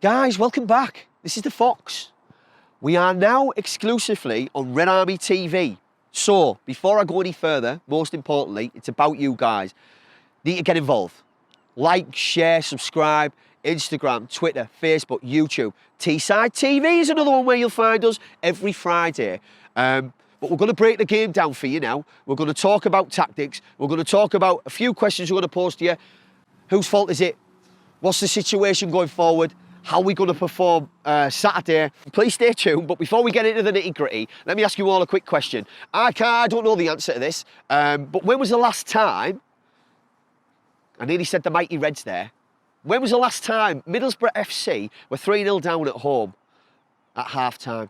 Guys, welcome back. This is the Fox. We are now exclusively on RedArmyTV. So, before I go any further, most importantly, it's about you guys. Need to get involved. Like, share, subscribe, Instagram, Twitter, Facebook, YouTube. Teesside TV is another one where you'll find us every Friday. But we're going to break the game down for you now. We're going to talk about tactics. We're going to talk about a few questions we're going to pose to you. Whose fault is it? What's the situation going forward? How are we going to perform Saturday? Please stay tuned. But before we get into the nitty-gritty, let me ask you all a quick question. I don't know the answer to this, but when was the last time, I nearly said the mighty Reds there, when was the last time Middlesbrough FC were 3-0 down at home at half-time?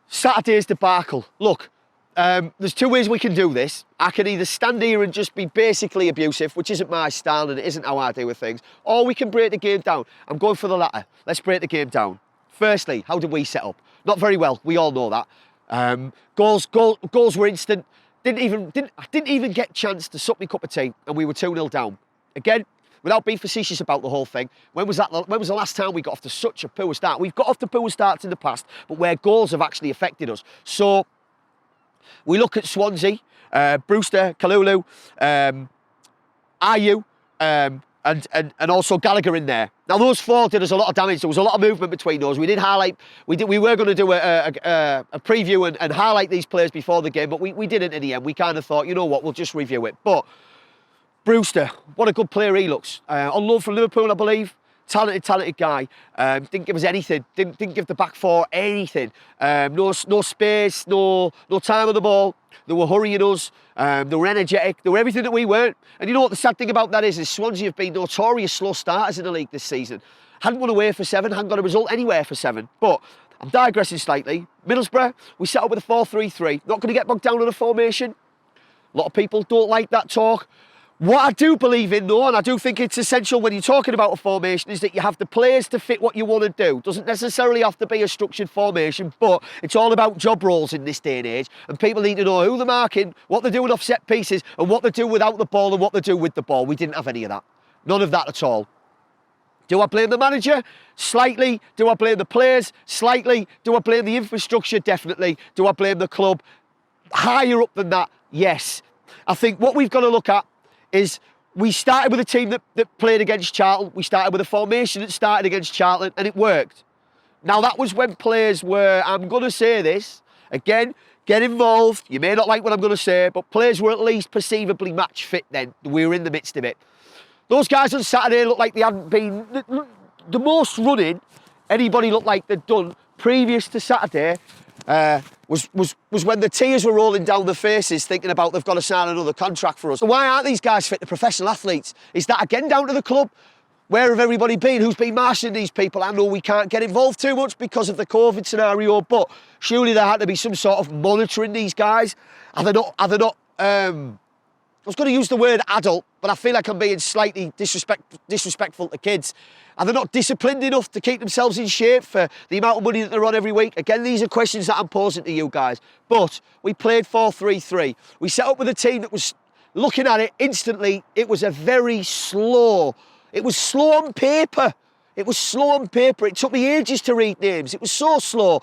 Saturday's debacle. Look, there's two ways we can do this. I can either stand here and just be basically abusive, which isn't my style and it isn't how I deal with things, or we can break the game down. I'm going for the latter. Let's break the game down. Firstly, how did we set up? Not very well. We all know that. Goals were instant. I didn't even get a chance to suck my cup of tea, and we were 2-0 down. Again, without being facetious about the whole thing, when was the last time we got off to such a poor start? We've got off to poor starts in the past, but where goals have actually affected us. So we look at Swansea, Brewster, Kalulu, Ayew, and also Gallagher in there. Now those four did us a lot of damage. There was a lot of movement between those. We did highlight. We were going to do a preview and highlight these players before the game, but we didn't in the end. We kind of thought, you know what, we'll just review it. But Brewster, what a good player he looks. On loan from Liverpool, I believe. Talented guy. Didn't give us anything. Didn't give the back four anything. No space, no time on the ball. They were hurrying us. They were energetic. They were everything that we weren't. And you know what the sad thing about that is Swansea have been notorious slow starters in the league this season. Hadn't won away for 7, hadn't got a result anywhere for 7. But I'm digressing slightly. Middlesbrough, we set up with a 4-3-3. Not going to get bogged down on a formation. A lot of people don't like that talk. What I do believe in, though, and I do think it's essential when you're talking about a formation, is that you have the players to fit what you want to do. Doesn't necessarily have to be a structured formation, but it's all about job roles in this day and age. And people need to know who they're marking, what they're doing off set pieces, and what they do without the ball and what they do with the ball. We didn't have any of that. None of that at all. Do I blame the manager? Slightly. Do I blame the players? Slightly. Do I blame the infrastructure? Definitely. Do I blame the club? Higher up than that? Yes. I think what we've got to look at is we started with a team that played against Charlton. We started with a formation that started against Charlton, and it worked. Now, that was when players were, I'm going to say this, again, get involved. You may not like what I'm going to say, but players were at least perceivably match fit then. We were in the midst of it. Those guys on Saturday looked like they hadn't been, the most running anybody looked like they'd done previous to Saturday was when the tears were rolling down their faces thinking about they've got to sign another contract for us. So why aren't these guys fit? The professional athletes? Is that again down to the club? Where have everybody been? Who's been marshalling these people? I know we can't get involved too much because of the COVID scenario, but surely there had to be some sort of monitoring these guys. Are they not, I was going to use the word adult, but I feel like I'm being slightly disrespectful to kids. Are they not disciplined enough to keep themselves in shape for the amount of money that they're on every week? Again, these are questions that I'm posing to you guys. But we played 4-3-3. We set up with a team that was, looking at it instantly, it was very slow. It was slow on paper. It was slow on paper. It took me ages to read names. It was so slow.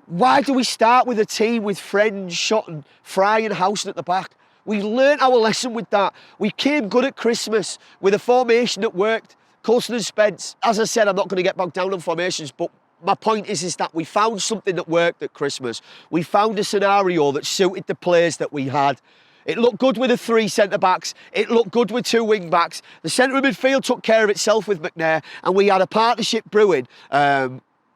Why do we start with a team with Friends, Shotton, Fry and Housen at the back? We learnt our lesson with that. We came good at Christmas with a formation that worked. Coulson and Spence. As I said, I'm not going to get bogged down on formations, but my point is that we found something that worked at Christmas. We found a scenario that suited the players that we had. It looked good with the 3 centre-backs. It looked good with 2 wing-backs. The centre of midfield took care of itself with McNair, and we had a partnership brewing.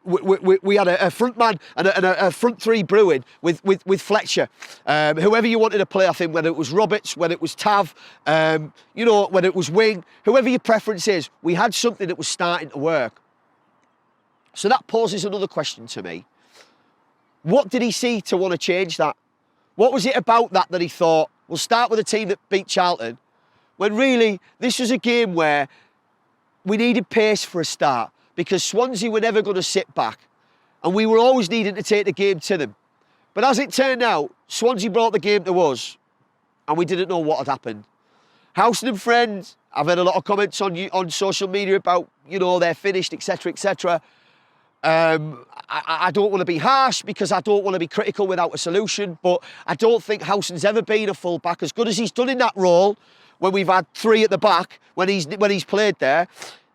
We had a front man and a front 3 brewing with Fletcher. Whoever you wanted to play, I think, whether it was Roberts, whether it was Tav, whether it was Wing, whoever your preference is, we had something that was starting to work. So that poses another question to me. What did he see to want to change that? What was it about that he thought, we'll start with a team that beat Charlton, when really this was a game where we needed pace for a start, because Swansea were never going to sit back and we were always needing to take the game to them. But as it turned out, Swansea brought the game to us and we didn't know what had happened. Housen and Friends, I've had a lot of comments on social media about you know, they're finished, etc., etc. I don't want to be harsh because I don't want to be critical without a solution, but I don't think Howson's ever been a full-back as good as he's done in that role when we've had three at the back, when he's played there.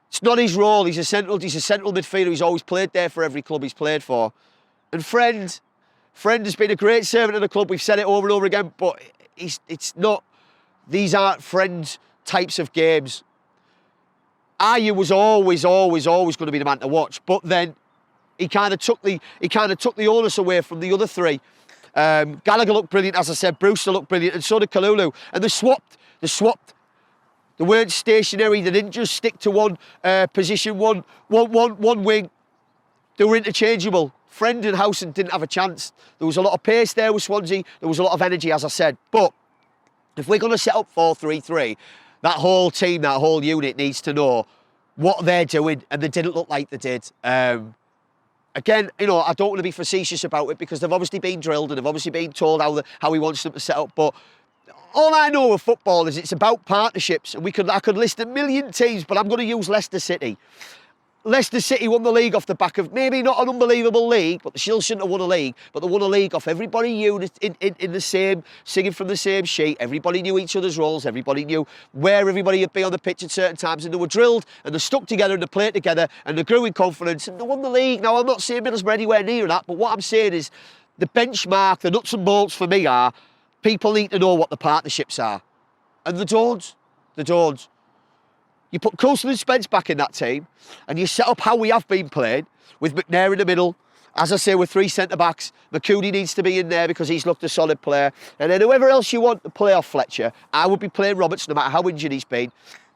It's not his role. He's a central midfielder. He's always played there for every club he's played for. And Friend has been a great servant of the club. We've said it over and over again, but it's not. These aren't Friend types of games. Ayew was always going to be the man to watch, but then he kind of took the onus away from the other three. Gallagher looked brilliant, as I said. Brewster looked brilliant, and so did Kalulu. And they swapped. They weren't stationary. They didn't just stick to one position, one wing. They were interchangeable. Friend and Howson didn't have a chance. There was a lot of pace there with Swansea. There was a lot of energy, as I said. But if we're going to set up 4-3-3, that whole team, that whole unit needs to know what they're doing, and they didn't look like they did. Again, you know, I don't want to be facetious about it because they've obviously been drilled and they've obviously been told how he wants them to set up. But all I know of football is it's about partnerships, and I could list a million teams, but I'm going to use Leicester City. Leicester City won the league off the back of maybe not an unbelievable league, but they still shouldn't have won a league. But they won a league off everybody unit in the same, singing from the same sheet. Everybody knew each other's roles. Everybody knew where everybody would be on the pitch at certain times, and they were drilled and they stuck together and they played together and they grew in confidence and they won the league. Now I'm not saying Middlesbrough anywhere near that, but what I'm saying is the benchmark, the nuts and bolts for me are people need to know what the partnerships are, and they don't. They don't. You put Coulson and Spence back in that team and you set up how we have been playing with McNair in the middle. As I say, with three centre-backs, McCooney needs to be in there because he's looked a solid player. And then whoever else you want to play off Fletcher, I would be playing Roberts no matter how injured he's been.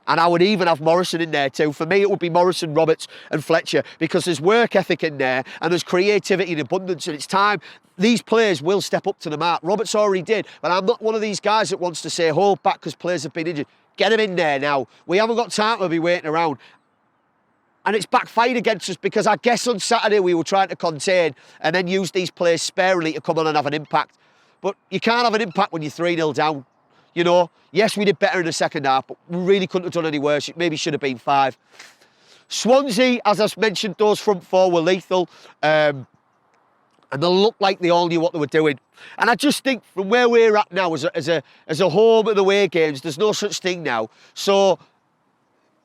And I would even have Morrison in there too. For me, it would be Morrison, Roberts and Fletcher because there's work ethic in there and there's creativity and abundance, and it's time. These players will step up to the mark. Roberts already did, but I'm not one of these guys that wants to say hold back because players have been injured. Get him in there now. We haven't got time to be waiting around. And it's backfired against us because I guess on Saturday we were trying to contain and then use these players sparingly to come on and have an impact. But you can't have an impact when you're 3-0 down. You know, yes, we did better in the second half, but we really couldn't have done any worse. It maybe should have been 5. Swansea, as I mentioned, those front four were lethal. And they looked like they all knew what they were doing. And I just think from where we're at now as a home and away games, there's no such thing now. So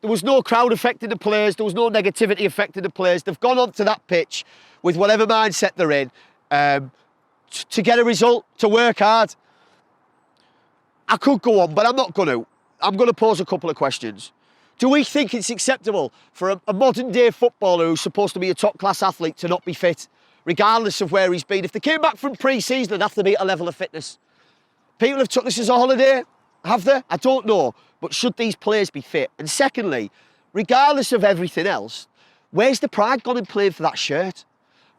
there was no crowd affecting the players. There was no negativity affecting the players. They've gone onto that pitch with whatever mindset they're in to get a result, to work hard. I could go on, but I'm not going to. I'm going to pose a couple of questions. Do we think it's acceptable for a modern-day footballer who's supposed to be a top-class athlete to not be fit, regardless of where he's been? If they came back from pre-season, they'd have to be at a level of fitness. People have took this as a holiday, have they? I don't know. But should these players be fit? And secondly, regardless of everything else, where's the pride gone in playing for that shirt?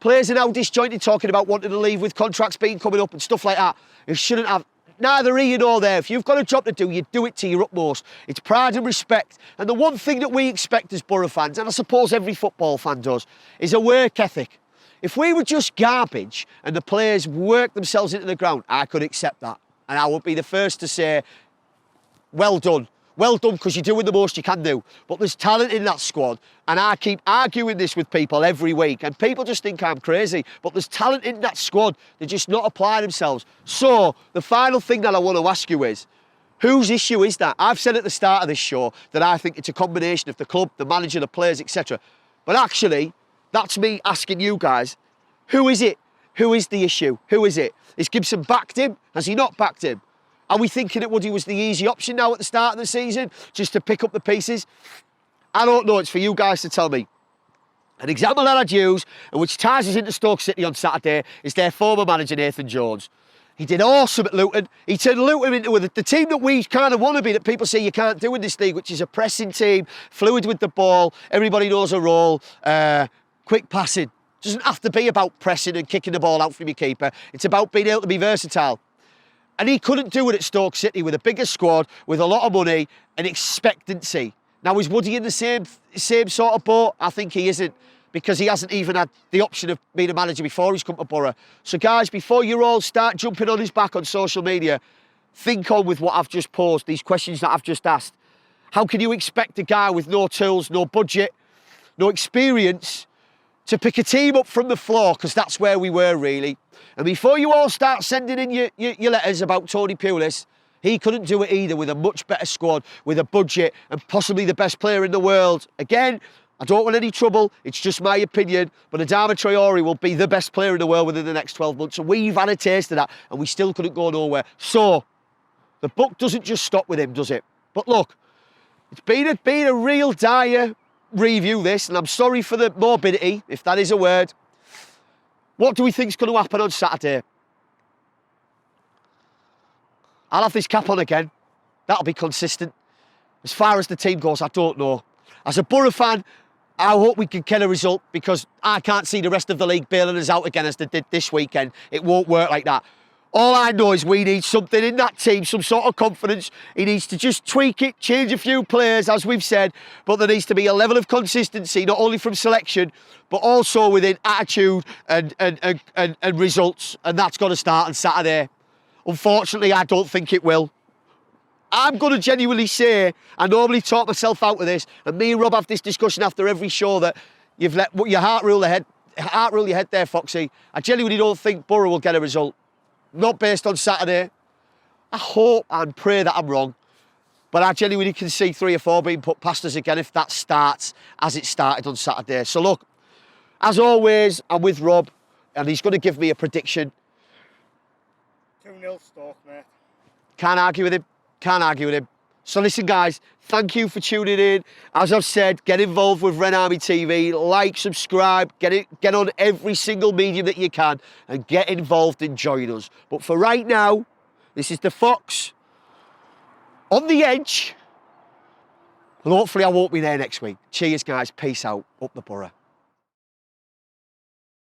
Players are now disjointed talking about wanting to leave with contracts being coming up and stuff like that. It shouldn't have. Neither here nor there. If you've got a job to do, you do it to your utmost. It's pride and respect. And the one thing that we expect as Borough fans, and I suppose every football fan does, is a work ethic. If we were just garbage and the players worked themselves into the ground, I could accept that. And I would be the first to say, well done. Well done, because you're doing the most you can do. But there's talent in that squad. And I keep arguing this with people every week. And people just think I'm crazy. But there's talent in that squad. They're just not applying themselves. So the final thing that I want to ask you is, whose issue is that? I've said at the start of this show that I think it's a combination of the club, the manager, the players, etc. But actually, that's me asking you guys, who is it? Who is the issue? Who is it? Is Gibson backed him? Has he not backed him? Are we thinking that Woody was the easy option now at the start of the season, just to pick up the pieces? I don't know. It's for you guys to tell me. An example that I'd use, and which ties us into Stoke City on Saturday, is their former manager, Nathan Jones. He did awesome at Luton. He turned Luton into the team that we kind of want to be, that people say you can't do in this league, which is a pressing team, fluid with the ball, everybody knows a role, quick passing. Doesn't have to be about pressing and kicking the ball out from your keeper. It's about being able to be versatile. And he couldn't do it at Stoke City with a bigger squad, with a lot of money and expectancy. Now, is Woody in the same sort of boat? I think he isn't, because he hasn't even had the option of being a manager before he's come to Borough. So, guys, before you all start jumping on his back on social media, think on with what I've just posed, these questions that I've just asked. How can you expect a guy with no tools, no budget, no experience to pick a team up from the floor, because that's where we were, really. And before you all start sending in your letters about Tony Pulis, he couldn't do it either with a much better squad, with a budget, and possibly the best player in the world. Again, I don't want any trouble. It's just my opinion. But Adama Traore will be the best player in the world within the next 12 months. And we've had a taste of that, and we still couldn't go nowhere. So, the buck doesn't just stop with him, does it? But look, it's been a real dire review, this, and I'm sorry for the morbidity, if that is a word. What do we think is going to happen on Saturday? I'll have this cap on again. That'll be consistent. As far as the team goes, I don't know. As a Borough fan, I hope we can get a result, because I can't see the rest of the league bailing us out again as they did this weekend. It won't work like that. All I know is we need something in that team, some sort of confidence. He needs to just tweak it, change a few players, as we've said, but there needs to be a level of consistency, not only from selection, but also within attitude and results. And that's got to start on Saturday. Unfortunately, I don't think it will. I'm going to genuinely say, I normally talk myself out of this, and me and Rob have this discussion after every show, that you've let your heart rule your head there, Foxy. I genuinely don't think Borough will get a result. Not based on Saturday. I hope and pray that I'm wrong, but I genuinely can see 3 or 4 being put past us again if that starts as it started on Saturday. So look, as always, I'm with Rob, and he's going to give me a prediction. 2-0 Stoke, mate. Can't argue with him. Can't argue with him. So listen, guys, thank you for tuning in. As I've said, get involved with RedArmyTV, like, subscribe, get on every single medium that you can, and get involved and join us. But for right now, this is the Fox on the edge, and hopefully I won't be there next week. Cheers, guys. Peace out. Up the Borough.